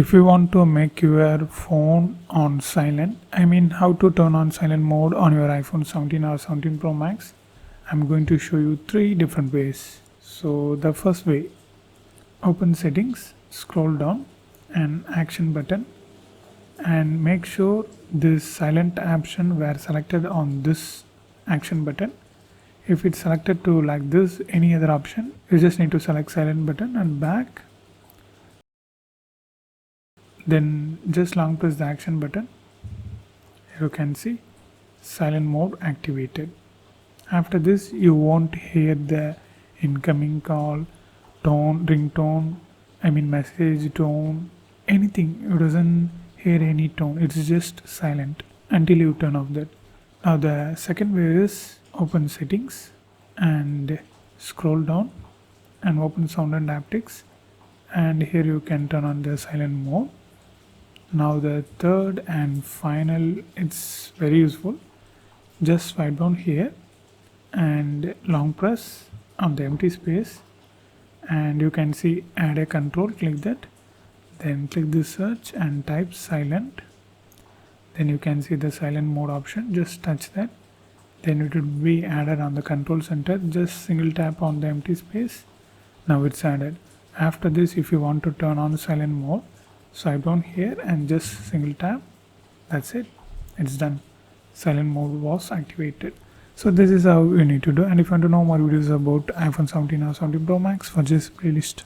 If you want to make your phone on silent, I mean how to turn on silent mode on your iPhone 17 or 17 Pro Max, I'm going to show you 3 different ways. So the first way, open settings, scroll down and action button, and make sure this silent option were selected on this action button. If it's selected to like this, any other option, you just need to select silent button and back. Then just long press the action button. You can see silent mode activated. After this, you won't hear the incoming call, tone, ringtone, message tone, anything. It doesn't hear any tone. It's just silent until you turn off that. Now the second way is open settings and scroll down and open sound and haptics, and here you can turn on the silent mode. Now the third and final, it's very useful. Just swipe down here and long press on the empty space, and you can see add a control. Click that, then click this search and type silent. Then you can see the silent mode option. Just touch that, then it will be added on the control center. Just single tap on the empty space. Now it's added. After this, if you want to turn on silent mode, swipe down here and just single tap. That's it, it's done. Silent mode was activated. So this is how you need to do. And if you want to know more videos about iPhone 17 or 17 Pro Max, for this playlist.